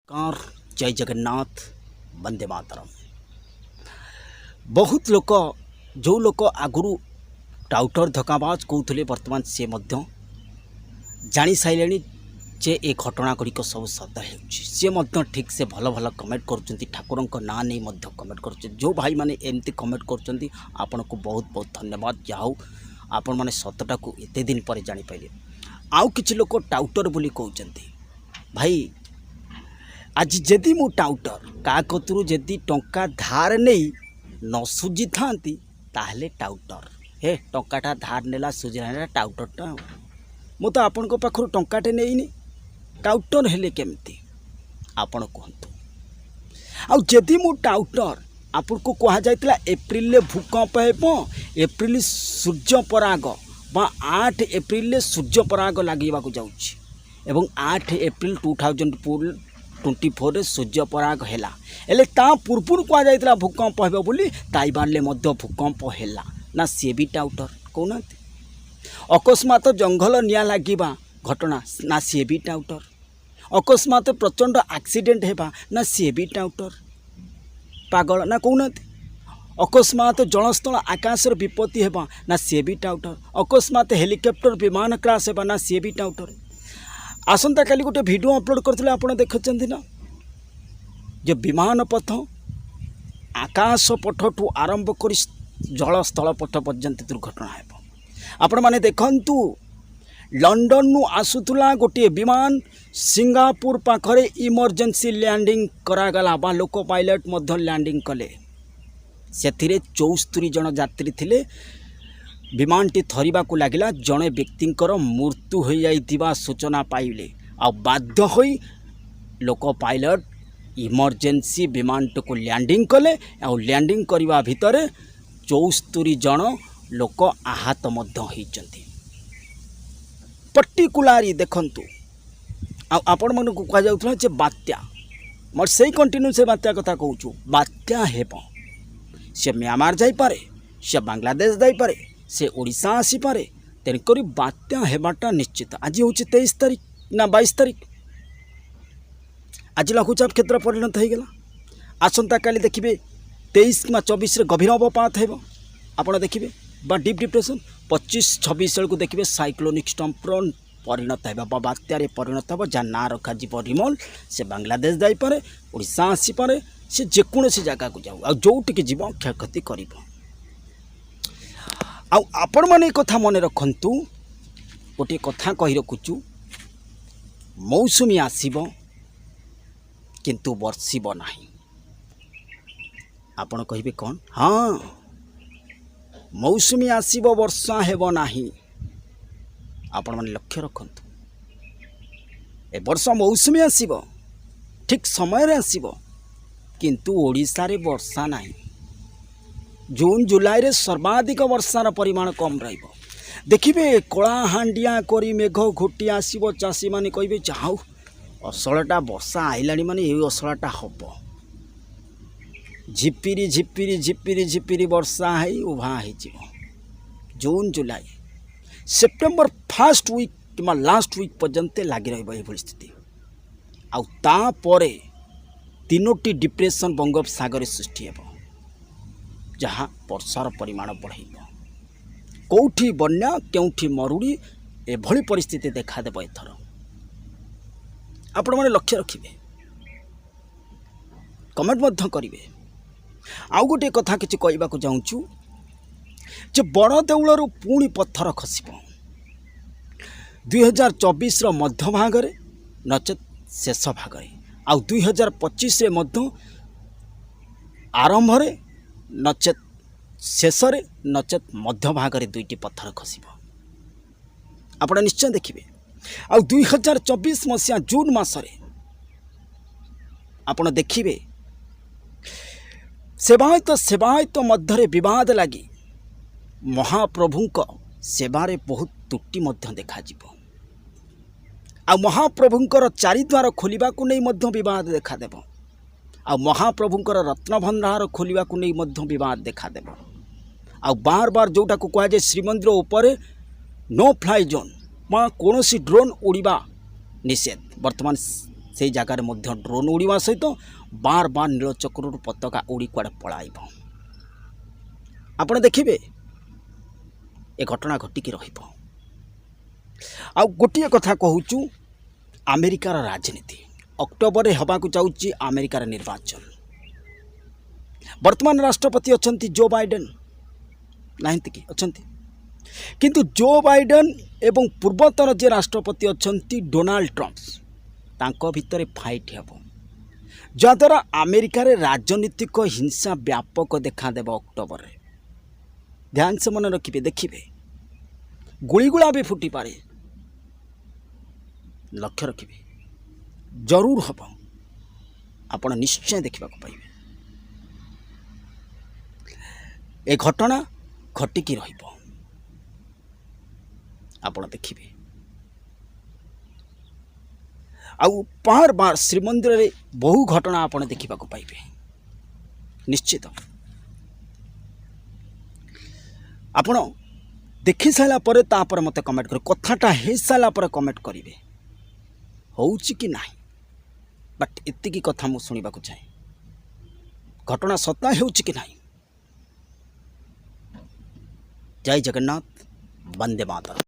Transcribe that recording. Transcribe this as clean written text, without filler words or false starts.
Car जय जगन्नाथ वंदे मातरम। बहुत लोक जो लोक आगुरी टाउटर धक्काबाज कहते बर्तमान सी जानी सारे जे ए घटना गुड़िक सब सत हो ठीक से भल भल कमेंट कर ठाकुर ना नहीं कमेंट कर जो भाई मैंने एमती कमेंट कर आपन को बहुत बहुत धन्यवाद। जाऊ आपण मैंने सतटा को एत दिन पर जापारे। आउ कि लोक टाउटर बोली कहते भाई आज जदि मु टाउटर का कतरू जदि टंका धार नहीं न सुझी था ताहले टाउटर हे टंकाटा धार नेला सुझा टाउटरटा मु तो आपण पाखु टंकाटे नहीं टाउटर हेले केमती आपण कहतु। आउ जदि मु टाउटर आपन को कह जाइतला एप्रिल भूकंप हेबो एप्रिल सूर्य पराग बा 8 एप्रिल सूर्य पराग लागिबा को जाउछि एवं 8 एप्रिल 2024 रे सूर्य पराग हैला एले ता पूर्व कह जाइतला भूकंप हेबो बोली ताइवान ले मध्य भूकंप हैला ना सी भी टाउटर कहना। अकस्मात जंगल निया लागिबा घटना ना सी भी टाउटर। अकस्मात प्रचंड एक्सीडेंट हेबा ना सी भी टाउटर पागल ना कहना। अकस्मात जलस्थल आकाश विपत्ति हेबा ना सी भी टाउटर। अकस्मात हेलिकॉप्टर विमान क्रैश हेबा ना सी भी टाउटर। आसंता काली गोटे वीडियो अपलोड करथिले आपण देखछन्ती ना जे विमान पथ आकाश पठठू आरंभ कर जलस्थल पथ पर्यंत दुर्घटना हेबो। आपण माने देखंतु लंडन नु आसुतुला गोटे विमान सिंगापुर पाखरे इमरजेंसी लैंडिंग करागला बा लोको पायलट मध्य लैंडिंग कले सेथिरे 74 जन यात्री थिले। विमानटी थरिबा को लागिला जड़े व्यक्तिंकर मृत्यु हो जाइतिबा सूचना पाइले आ बाध्य होई लोको पायलट इमरजेंसी विमान को लैंडिंग कले आ लैंडिंग करबा भितरे 74 जन लोक आहत मध्य होइचंती। पर्टिकुलारी देखंतु आपण मन को कह जाउथला जे बात्या मोर सही कंटिन्यू से बात्या कथा कहूछु बात्या हेबो से म्यांमार जाई पारे से बांग्लादेश जाई पारे से ओडिशा आसी पारे तेणुक बात्या हेबाटा निश्चित। आज हूँ 23 तारीख ना 22 तारीख आज लघुचाप क्षेत्र परिणत हो गला। आसंता काली देखिए 23 ना 24 गभीर अवपात हेब आपड़ देखिए बा डीप डिप्रेशन 25-26 को देखिए साइक्लोनिक स्टम्प्र परिणत हो बात्यारे परिणत हो जहाँ ना रखा रिमल से बांग्लादेश जापे ओडिशा आसी पारे से जेकोसी जगह को जाऊ जोटिक जीव क्षयक्षति कर। आपण माने कथा मन रखंतु गोटे कथा कही रखुचु मौसुमी आसीबो किंतु वर्षिबो नाही। आपण कहिबे कौन हाँ मौसुमी आसीबो वर्षा हेबो नाही। आपण माने लक्ष्य रखंतु ए वर्ष मौसुमी आसीबो ठीक समय रे आसीबो किंतु ओडिसा रे वर्षा नाही। जून जुलाई रे सर्वाधिक वर्षार परिमाण कम रहिबो। देखिए कलाहांडिया करी मेघ घोटी आसीबो चाषी माने कहिबे जाऊ असलटा वर्षा आइलानी माने ए असलटा हबो। झिपिरी झिपिरी झिपिरी झिपिरी वर्षा है उभा है जून जुलाई सेप्टेम्बर फर्स्ट वीक कि लास्ट वीक पर्यंत लगी रही स्थिति आउ तापरे 3टी डिप्रेशन बंगोपसागर सृष्टि हेबो जहाँ वर्षार परिमाण बढ़ कौटी बन्या केउठी मरुड़ी एभली परिस्थिति देखादेव एथर। आपण माने लक्ष्य रखिए कमेंट मध्य करिवे। आउ गोटे कथा किछि कहबा को जाउछु जे बड़ देउलर पुणी पत्थर खसिबो 2024 रो मध्य भागरे नचेत शेष भागरे आउ 2025 रे मध्य आरंभ रे नचेत शेष नचेत मध्य भागरे 2टी पत्थर खसिबो आपण निश्चय देखिए। आ 2024 मसीहा जून मासरे आपण देखिए सेवायत मध्य विवाद लगी महाप्रभुंक सेवारे बहुत त्रुटि मध्य देखा जिवो आ महाप्रभुंकर चारिद्वार खोलिबा को नहीं मध्य विवाद देखा देबो आ महाप्रभुंकर रत्न भंडार खोलिबा को नहीं मध्य विवाद देखा देबो आ बार बार जोटा को कह जाए श्रीमंदिर उपरे नो फ्लाई जोन कौन ड्रोन उड़ीबा निषेध। वर्तमान से जगार ड्रोन उड़ा सहित बार बार नीलचक्र पताका उड़ी कुआड़े पलाइब आपण देखिए ए घटना घटिकी रहिब। आ गोटे कथा कहूँ अमेरिकार राजनीति अक्टोबर हवाक जाऊँगी अमेरिकार निर्वाचन। वर्तमान राष्ट्रपति अच्छा जो बाइडेन नहीं कि अच्छा किंतु जो बाइडेन एवं पूर्वतन जे राष्ट्रपति अच्छा डोनाल्ड ट्रम्प तांको भितर फाइट हेब जद्वारा अमेरिकार राजनीतिक हिंसा व्यापक देखादेव अक्टोबर। ध्यान से मन रखिए देखिए गुड़ीगुड़ा भी फुटी पारे लक्ष्य रखिए जरूर हम आपण निश्चय देखा पाइबे। ए घटना घटिकी रहिब आपण देखिए। आउ बार बार श्रीमंदिर रे बहु घटना आपण देखा पाइबे निश्चित। आपण देखि सारा पर तापर मते कमेंट कर कथाटा हे सारा पर कमेंट करेंगे होउची कि नहीं। बट एतिकी कथा मु सुनिबा को चाहे घटना सत्ता होउची कि नहीं। जय जगन्नाथ वंदे मातरम।